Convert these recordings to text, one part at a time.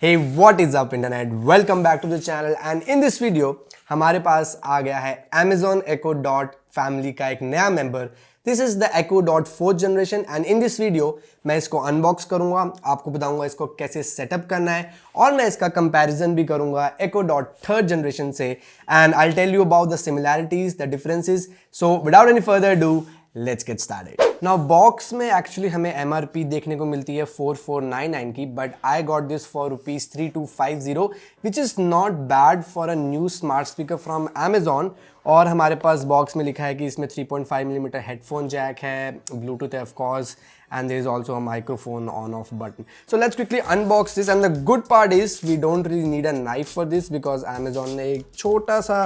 Hey, what is up internet? Welcome back to the channel and in this video हमारे पास आ गया है Amazon Echo Dot family का एक नया member. This is the Echo Dot 4th generation and in this video मैं इसको unbox करूंगा, आपको बताऊंगा इसको कैसे setup करना है और मैं इसका comparison भी करूंगा Echo Dot 3rd generation से and I'll tell you about the similarities, the differences. So without any further ado, let's get started. Now box में actually हमें MRP देखने को मिलती है 4499 की, but I got this for rupees 3250, which is not bad for a new smart speaker from Amazon. और हमारे पास box में लिखा है कि इसमें 3.5mm हेडफोन जैक है, ब्लूटूथ है of course, and there is also a microphone on-off button. So let's quickly unbox this, and the good part is we don't really need a knife for this because Amazon ने एक छोटा सा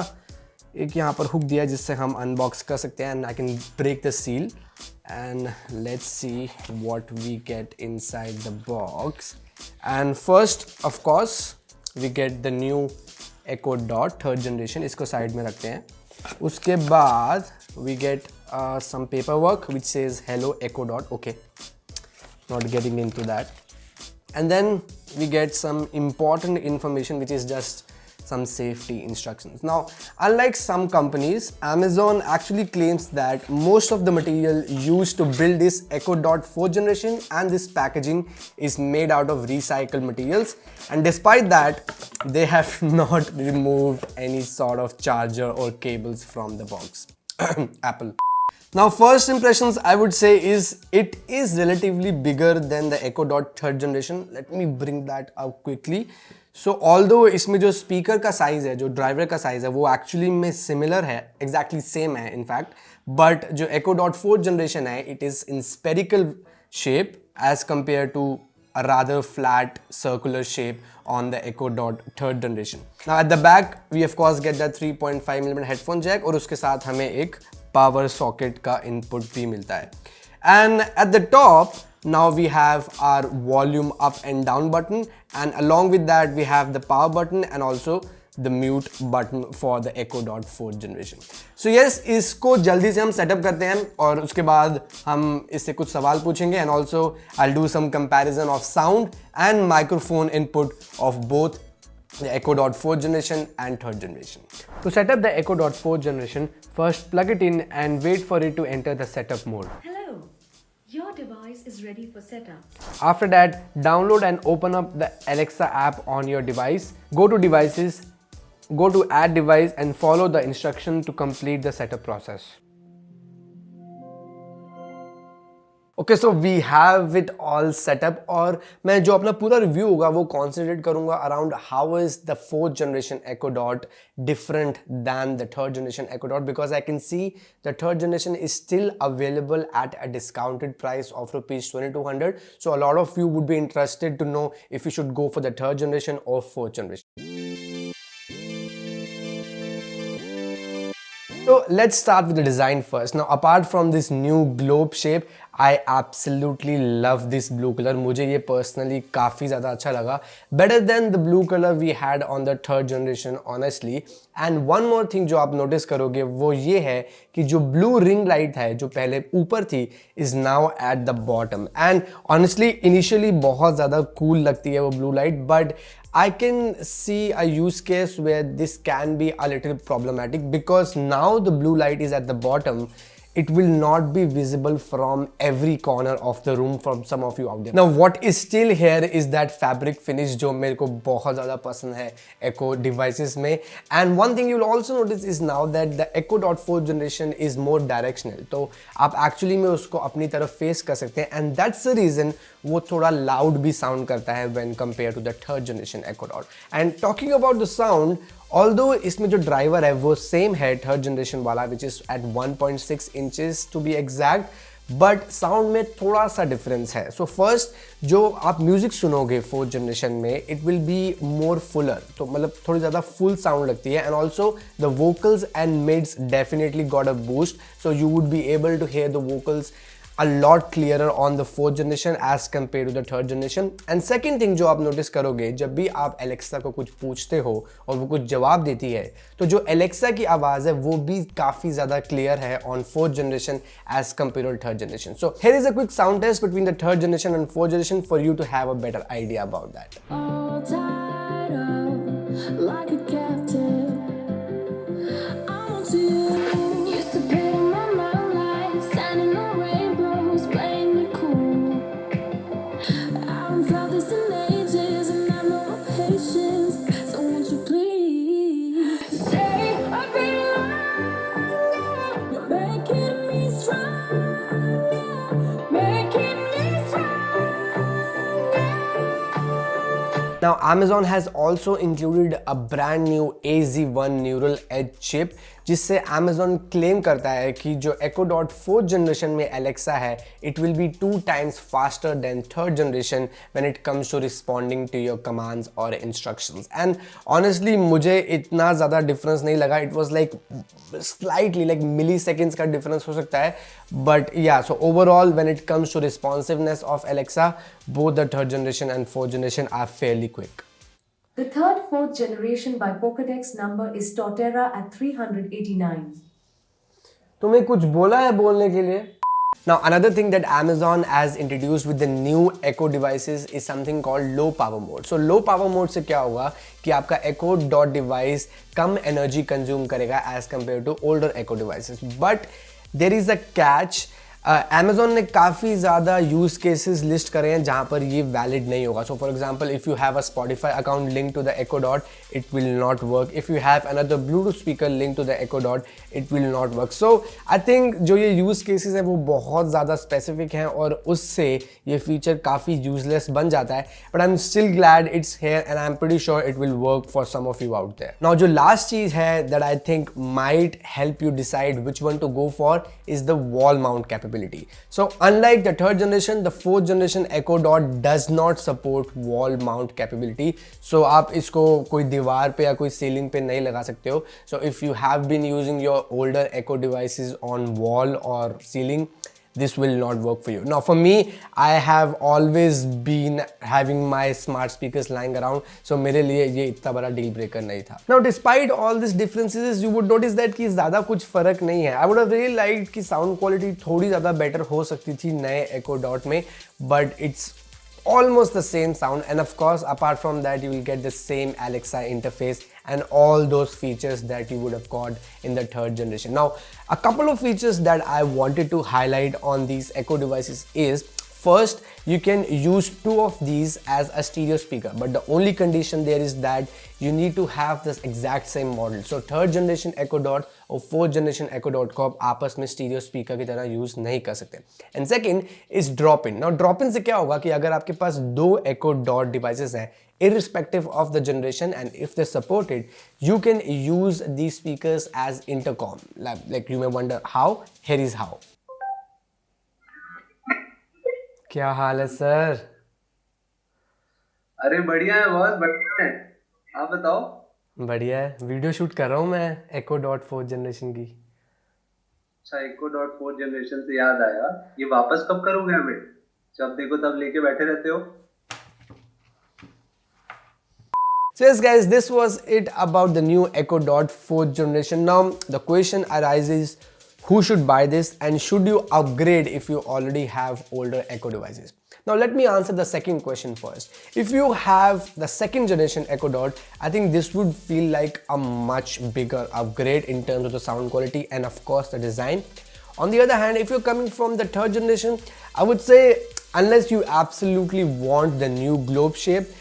एक यहाँ पर hook दिया है जिससे हम अनबॉक्स कर सकते हैं and I can break the seal and let's see what we get inside the box. And first of course we get the new Echo Dot 3rd generation. इसको साइड में रखते हैं. उसके बाद we get some paperwork which says hello Echo Dot. Okay, not getting into that. And then we get some important information which is just some safety instructions. Now, unlike some companies, Amazon actually claims that most of the material used to build this Echo Dot 4th generation and this packaging is made out of recycled materials. And despite that, they have not removed any sort of charger or cables from the box. Apple. Now, first impressions I would say is it is relatively bigger than the Echo Dot 3rd generation. Let me bring that up quickly. So although इसमें जो speaker का size है, जो driver का size है, वो actually में similar है, exactly same है in fact, but जो Echo Dot 4th generation है, it is in spherical shape as compared to a rather flat circular shape on the Echo Dot 3rd generation. Now at the back we of course get the 3.5mm headphone jack और उसके साथ हमें एक power socket का input भी मिलता है. And at the top now we have our volume up and down button, and along with that we have the power button and also the mute button for the Echo Dot 4th generation. So yes, इसको जल्दी से हम setup करते हैं और उसके बाद हम इससे कुछ सवाल पूछेंगे and also I'll do some comparison of sound and microphone input of both the Echo Dot 4th generation and 3rd generation. To set up the Echo Dot 4th generation, first plug it in and wait for it to enter the setup mode. Your device is ready for setup. After that, download and open up the Alexa app on your device. Go to devices, go to add device and follow the instruction to complete the setup process. Okay, so we have it all set up और मैं जो अपना पूरा review होगा वो concentrate करूँगा around how is the 4th generation Echo Dot different than the 3rd generation Echo Dot, because I can see the 3rd generation is still available at a discounted price of rupees 2200. So a lot of you would be interested to know if you should go for the 3rd generation or 4th generation. So let's start with the design first. Now apart from this new globe shape, I absolutely love this blue color. मुझे ये personally काफ़ी ज़्यादा अच्छा लगा. Better than the blue color we had on the 3rd generation honestly. And one more thing जो आप notice करोगे वो ये है कि जो blue ring light है जो पहले ऊपर थी is now at the bottom. And honestly initially बहुत ज़्यादा cool लगती है वो blue light, but I can see a use case where this can be a little problematic because now the blue light is at the bottom. It will not be visible from every corner of the room from some of you out there. Now what is still here is that fabric finish जो मेरे को बहुत ज़्यादा पसंद है Echo devices में. And one thing you will also notice is now that the Echo Dot 4th generation is more directional. तो आप actually में उसको अपनी तरफ face कर सकते हैं and that's the reason वो थोड़ा loud भी sound करता है when compared to the 3rd generation Echo Dot. And talking about the sound, although इसमें जो ड्राइवर है वो सेम है 3rd generation वाला which is at 1.6 inches to be exact, but sound में थोड़ा सा डिफरेंस है. सो फर्स्ट जो आप म्यूजिक सुनोगे 4th जनरेशन में it will be more fuller, तो मतलब थोड़ी ज़्यादा फुल साउंड लगती है. And also the vocals and mids definitely got a boost, so you would be able to hear the vocals a lot clearer on the 4th generation as compared to the 3rd generation. And second thing जो आप notice करोगे जब भी आप Alexa को कुछ पूछते हो और वो कुछ जवाब देती है तो जो Alexa की आवाज़ है वो भी काफ़ी ज़्यादा clear है on 4th generation as compared to 3rd generation. So here is a quick sound test between the 3rd generation and 4th generation for you to have a better idea about that. all tied up like a captive. I'm on to you. Used to pay my mind like standing on rainbows, playing it cool. I haven't felt this in ages, and I know my patience. So won't you please stay a bit longer? You're making me stronger, making me stronger. Now, Amazon has also included a brand new AZ1 Neural Edge chip, जिससे Amazon claim करता है कि जो Echo Dot 4th generation में Alexa है, it will be 2 times faster than 3rd generation when it comes to responding to your commands or instructions. And honestly, मुझे इतना ज़्यादा difference नहीं लगा. It was like slightly like milliseconds का difference हो सकता है. But yeah, so overall, when it comes to responsiveness of Alexa, both the 3rd generation and 4th generation are fairly quick. The third 4th generation by Pokedex number is Torterra at 389. तुम्हें कुछ बोला है बोलने के लिए? Now, another thing that Amazon has introduced with the new Echo devices is something called low power mode. So low power mode से क्या होगा कि आपका Echo Dot device कम energy consume करेगा as compared to older Echo devices. But there is a catch. Amazon ने काफ़ी ज़्यादा use cases list करे हैं जहाँ पर ये वैलिड नहीं होगा. So for example, if you have a Spotify account link to the Echo Dot, it will not work. If you have another Bluetooth speaker link to the Echo Dot, it will not work. So I think जो ये use cases हैं वो बहुत ज़्यादा specific हैं और उससे ये फीचर काफ़ी यूजलेस बन जाता है. But I am still glad it's here and I am pretty sure it will work for some of you out there. Now जो लास्ट चीज़ है that I think might help you decide which one to go for is the wall mount capability. So unlike the 3rd generation, the 4th generation Echo Dot does not support wall mount capability. So आप इसको कोई दीवार पे या कोई ceiling पे नहीं लगा सकते हो. So if you have been using your older Echo devices on wall or ceiling, this will not work for you. Now for me, I have always been having my smart speakers lying around, so मेरे लिए ये इतना बड़ा deal breaker नहीं था. Now despite all these differences, you would notice that कि ज़्यादा कुछ फर्क नहीं है. I would have really liked कि sound quality थोड़ी ज़्यादा better हो सकती थी नए Echo Dot में, but it's almost the same sound, and of course apart from that you will get the same Alexa interface and all those features that you would have got in the 3rd generation. Now a couple of features that I wanted to highlight on these Echo devices is, first, you can use 2 of these as a stereo speaker, but the only condition there is that you need to have this exact same model. So 3rd generation Echo Dot और 4th generation Echo Dot को आप आपस में stereo speaker की तरह use नहीं कर सकते. And second is drop-in. Now drop-in से क्या होगा कि अगर आपके पास 2 Echo Dot devices हैं, irrespective of the generation, and if they support it, you can use these speakers as intercom. Like you may wonder how. Here is how. क्या हाल है sir? अरे बढ़िया है बॉस, बढ़िया है. आप बताओ. बढ़िया है. वीडियो शूट कर रहा हूँ मैं Echo Dot 4th जनरेशन की. अच्छा, Echo Dot 4th जनरेशन से याद आया, ये वापस कब करोगे हमें? जब देखो तब लेके बैठे रहते हो. So yes guys, this was it about the new Echo Dot 4th generation. Now the question arises, who should buy this and should you upgrade if you already have older Echo devices? Now let me answer the second question first. If you have the 2nd generation Echo Dot, I think this would feel like a much bigger upgrade in terms of the sound quality and of course the design. On the other hand, if you're coming from the 3rd generation, I would say unless you absolutely want the new globe shape,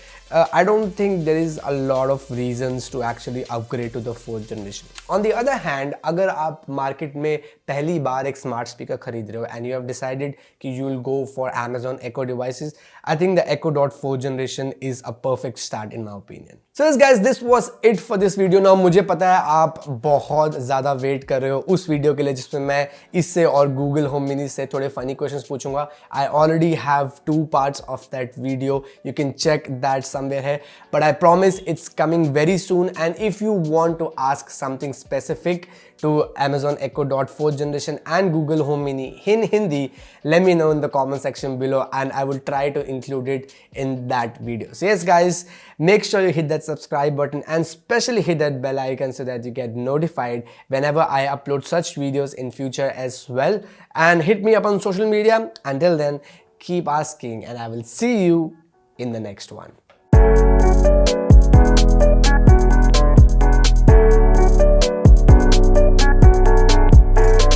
I don't think there is a lot of reasons to actually upgrade to the 4th generation. On the other hand, अगर आप market में पहली बार एक smart speaker खरीद रहे हो and you have decided कि you will go for Amazon Echo devices, I think the Echo Dot 4th generation is a perfect start in my opinion. So yes guys, this was it for this video. Now मुझे पता है आप बहुत ज़्यादा wait कर रहे हो उस वीडियो के लिए जिसमें मैं इससे और Google Home Mini से थोड़े funny questions पूछूंगा. I already have 2 parts of that video. You can check that somewhere here, but I promise it's coming very soon. And if you want to ask something specific to Amazon Echo Dot 4th generation and Google Home Mini in Hindi, let me know in the comment section below and I will try to include it in that video. So yes guys, make sure you hit that subscribe button and especially hit that bell icon so that you get notified whenever I upload such videos in future as well. And hit me up on social media. Until then, keep asking and I will see you in the next one. Thank